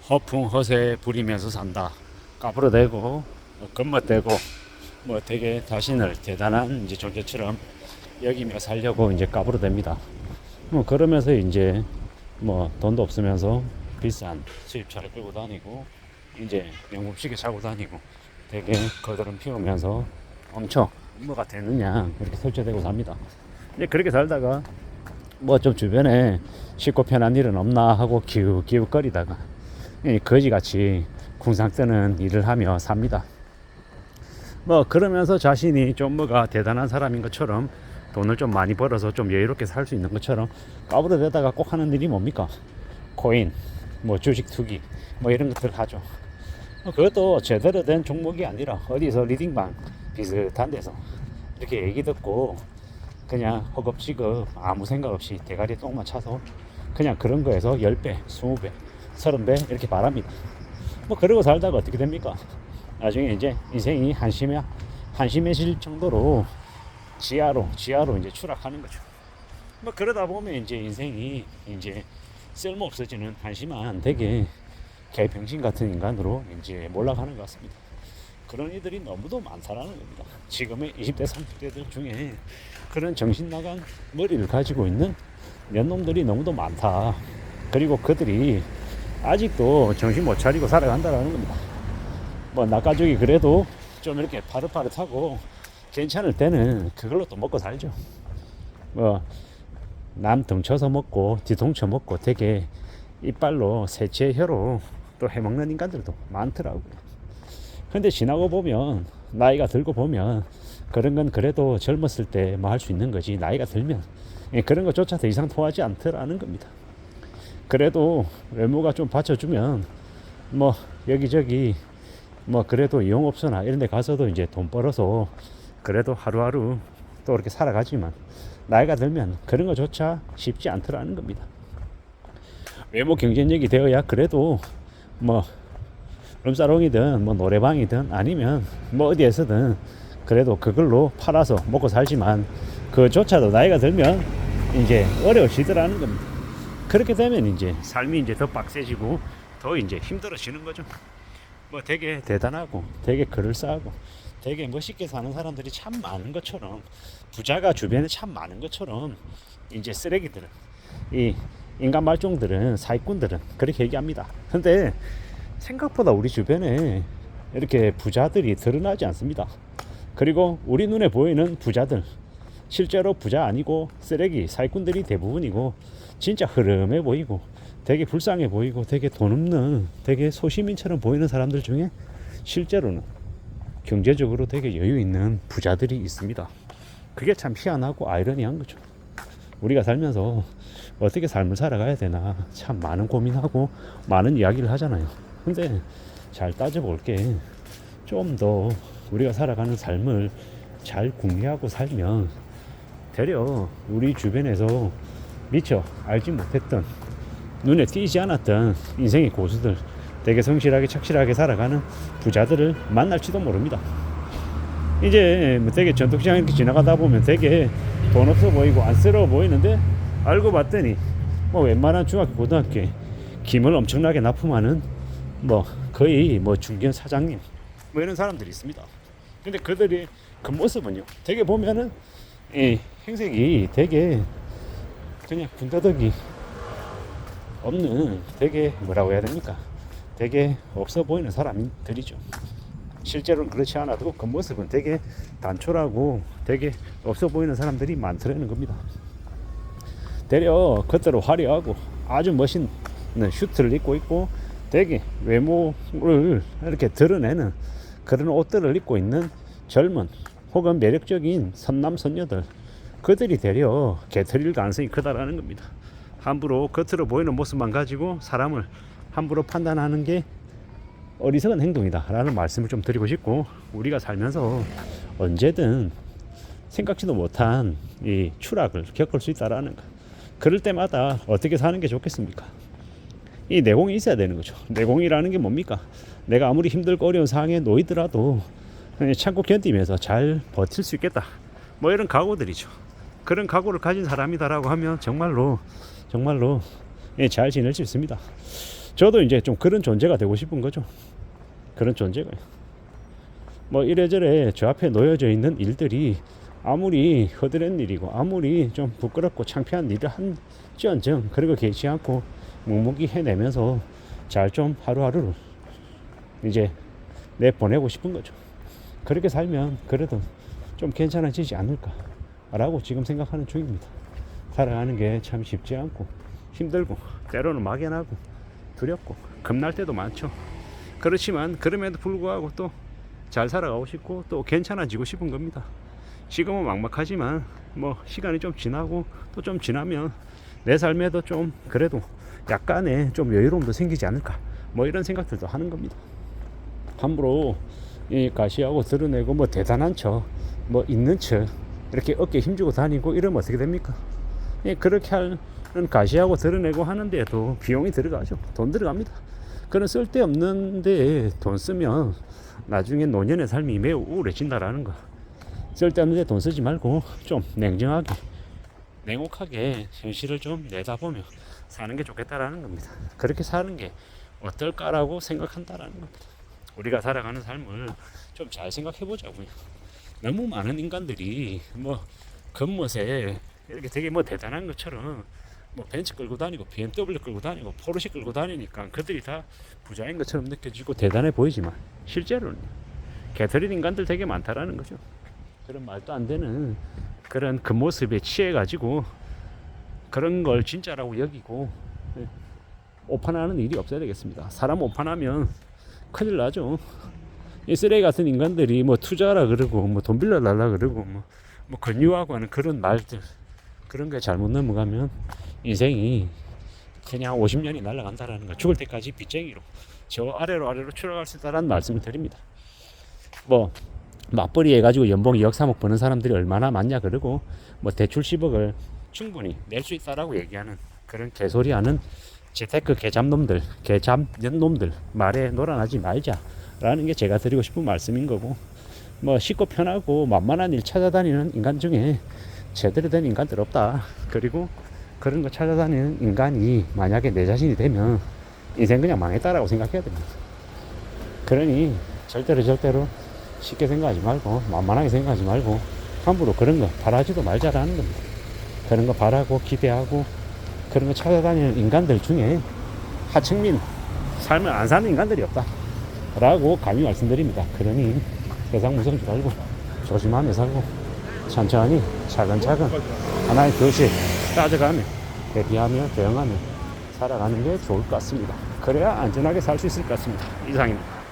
허풍 허세 부리면서 산다. 까불어대고 겉멋대고 뭐 되게 자신을 대단한 이제 존재처럼 여기며 살려고 이제 까불어댑니다. 뭐 그러면서 이제 뭐 돈도 없으면서 비싼 수입차를 끌고 다니고 이제 명품시계 차고 다니고 되게 거드름 피우면서 엄청 뭐가 되느냐 그렇게 설치되고 삽니다. 이제 그렇게 살다가 뭐 좀 주변에 쉽고 편한 일은 없나 하고 기웃기웃거리다가 거지같이 궁상 뜨는 일을 하며 삽니다. 뭐 그러면서 자신이 좀 뭐가 대단한 사람인 것처럼 돈을 좀 많이 벌어서 좀 여유롭게 살 수 있는 것처럼 까불어대다가 꼭 하는 일이 뭡니까? 코인, 뭐 주식 투기, 뭐 이런 것들 하죠. 그것도 제대로 된 종목이 아니라 어디서 리딩방 비슷한 데서 이렇게 얘기 듣고 그냥 허겁지겁 아무 생각 없이 대가리 똥만 차서 그냥 그런 거에서 10배, 20배, 30배 이렇게 바랍니다. 뭐 그러고 살다가 어떻게 됩니까? 나중에 이제 인생이 한심해질 정도로 지하로 이제 추락하는 거죠. 뭐 그러다 보면 이제 인생이 이제 쓸모 없어지는 한심한 되게 개병신 같은 인간으로 이제 몰락하는 것 같습니다. 그런 이들이 너무도 많다라는 겁니다. 지금의 20대, 30대들 중에 그런 정신 나간 머리를 가지고 있는 몇 놈들이 너무도 많다. 그리고 그들이 아직도 정신 못 차리고 살아간다라는 겁니다. 뭐 나가족이 그래도 좀 이렇게 파릇파릇하고 괜찮을 때는 그걸로 또 먹고 살죠. 뭐 남 등쳐서 먹고 뒤통쳐 먹고 되게 이빨로 새치의 혀로 또 해먹는 인간들도 많더라고요. 근데 지나고 보면 나이가 들고 보면 그런 건 그래도 젊었을 때 뭐 할 수 있는 거지 나이가 들면 그런 것조차 더 이상 통하지 않더라는 겁니다. 그래도 외모가 좀 받쳐주면 뭐 여기저기 뭐 그래도 이용업소나 이런 데 가서도 이제 돈 벌어서 그래도 하루하루 또 이렇게 살아가지만 나이가 들면 그런 것조차 쉽지 않더라는 겁니다. 외모 경쟁력이 되어야 그래도 뭐 룸사롱이든 뭐 노래방이든 아니면 뭐 어디에서든 그래도 그걸로 팔아서 먹고 살지만 그조차도 나이가 들면 이제 어려워지더라는 겁니다. 그렇게 되면 이제 삶이 이제 더 빡세지고 더 이제 힘들어지는 거죠. 뭐 되게 대단하고 되게 그럴싸하고 되게 멋있게 사는 사람들이 참 많은 것처럼 부자가 주변에 참 많은 것처럼 이제 쓰레기들은 이 인간 말종들은 사기꾼들은 그렇게 얘기합니다. 근데 생각보다 우리 주변에 이렇게 부자들이 드러나지 않습니다. 그리고 우리 눈에 보이는 부자들 실제로 부자 아니고 쓰레기 사기꾼들이 대부분이고 진짜 흐름해 보이고 되게 불쌍해 보이고 되게 돈 없는 되게 소시민처럼 보이는 사람들 중에 실제로는 경제적으로 되게 여유 있는 부자들이 있습니다. 그게 참 희한하고 아이러니한 거죠. 우리가 살면서 어떻게 삶을 살아가야 되나 참 많은 고민하고 많은 이야기를 하잖아요. 근데 잘 따져볼 게 좀 더 우리가 살아가는 삶을 잘 궁리하고 살면 되려 우리 주변에서 미처 알지 못했던 눈에 띄지 않았던 인생의 고수들 되게 성실하게 착실하게 살아가는 부자들을 만날지도 모릅니다. 이제 뭐 되게 전통시장 이렇게 지나가다 보면 되게 돈 없어 보이고 안쓰러워 보이는데 알고 봤더니 뭐 웬만한 중학교 고등학교에 김을 엄청나게 납품하는 뭐 거의 뭐 중견 사장님 뭐 이런 사람들이 있습니다. 근데 그들이 그 모습은요 되게 보면은 이 행색이 되게 그냥 군더더기 없는 되게 뭐라고 해야 됩니까? 되게 없어 보이는 사람들이죠. 실제로는 그렇지 않아도 그 모습은 되게 단촐하고 되게 없어 보이는 사람들이 많더라는 겁니다. 되려 겉으로 화려하고 아주 멋있는 슈트를 입고 있고 되게 외모를 이렇게 드러내는 그런 옷들을 입고 있는 젊은 혹은 매력적인 선남 선녀들 그들이 되려 개털일 가능성이 크다라는 겁니다. 함부로 겉으로 보이는 모습만 가지고 사람을 함부로 판단하는 게 어리석은 행동이다 라는 말씀을 좀 드리고 싶고 우리가 살면서 언제든 생각지도 못한 이 추락을 겪을 수 있다라는 거 그럴 때마다 어떻게 사는 게 좋겠습니까? 이 내공이 있어야 되는 거죠. 내공이라는 게 뭡니까? 내가 아무리 힘들고 어려운 상황에 놓이더라도 참고 견디면서 잘 버틸 수 있겠다 뭐 이런 각오들이죠. 그런 각오를 가진 사람이다라고 하면 정말로 잘 지낼 수 있습니다. 저도 이제 좀 그런 존재가 되고 싶은 거죠. 그런 존재가. 뭐 이래저래 저 앞에 놓여져 있는 일들이 아무리 허드렛 일이고 아무리 좀 부끄럽고 창피한 일을 한지언정 그리고 개의치 않고 묵묵히 해내면서 잘 좀 하루하루를 이제 내보내고 싶은 거죠. 그렇게 살면 그래도 좀 괜찮아지지 않을까 라고 지금 생각하는 중입니다. 살아가는 게 참 쉽지 않고 힘들고 때로는 막연하고 두렵고 겁날 때도 많죠. 그렇지만 그럼에도 불구하고 또 잘 살아가고 싶고 또 괜찮아지고 싶은 겁니다. 지금은 막막하지만 뭐 시간이 좀 지나고 또 좀 지나면 내 삶에도 좀 그래도 약간의 좀 여유로움도 생기지 않을까 뭐 이런 생각들도 하는 겁니다. 함부로 이 가시하고 드러내고 뭐 대단한 척 뭐 있는 척 이렇게 어깨에 힘주고 다니고 이러면 어떻게 됩니까? 그렇게 하는 가시하고 드러내고 하는데도 비용이 들어가죠. 돈 들어갑니다. 그런 쓸데없는데 돈 쓰면 나중에 노년의 삶이 매우 우울해진다라는 거. 쓸데없는데 돈 쓰지 말고 좀 냉정하게 냉혹하게 현실을 좀 내다보며 사는 게 좋겠다라는 겁니다. 그렇게 사는 게 어떨까라고 생각한다라는 겁니다. 우리가 살아가는 삶을 좀 잘 생각해 보자고요. 너무 많은 인간들이 뭐 겉멋에 이렇게 되게 뭐 대단한 것처럼 뭐 벤츠 끌고 다니고 BMW 끌고 다니고 포르쉐 끌고 다니니까 그들이 다 부자인 것처럼 느껴지고 대단해 보이지만 실제로는 개털인 인간들 되게 많다라는 거죠. 그런 말도 안 되는 그런 겉모습에 취해가지고 그런 걸 진짜라고 여기고 오판하는 일이 없어야 되겠습니다. 사람 오판하면 큰일 나죠. 이 쓰레기 같은 인간들이 뭐 투자하라 그러고 뭐 돈 빌려달라 그러고 뭐 권유하고 하는 그런 말들 그런 게 잘못 넘어가면 인생이 그냥 50년이 날아간다라는 거. 죽을 때까지 빚쟁이로 저 아래로 추락할 수 있다는 말씀을 드립니다. 뭐 맞벌이 해가지고 연봉 2억 3억 버는 사람들이 얼마나 많냐 그러고 뭐 대출 10억을 충분히 낼 수 있다라고 얘기하는 그런 개소리하는 재테크 개잡놈들 개잡년놈들 말에 놀아나지 말자라는 게 제가 드리고 싶은 말씀인 거고, 뭐 쉽고 편하고 만만한 일 찾아다니는 인간 중에 제대로 된 인간들 없다. 그리고 그런 거 찾아다니는 인간이 만약에 내 자신이 되면 인생 그냥 망했다라고 생각해야 됩니다. 그러니 절대로 쉽게 생각하지 말고 만만하게 생각하지 말고 함부로 그런 거 바라지도 말자라는 겁니다. 그런 거 바라고 기대하고 그런 거 찾아다니는 인간들 중에 하층민 삶을 안 사는 인간들이 없다 라고 감히 말씀드립니다. 그러니 세상 무서운 줄 알고 조심하며 살고 천천히 차근차근 하나의 교실 따져가며 대비하며 대응하며 살아가는 게 좋을 것 같습니다. 그래야 안전하게 살 수 있을 것 같습니다. 이상입니다.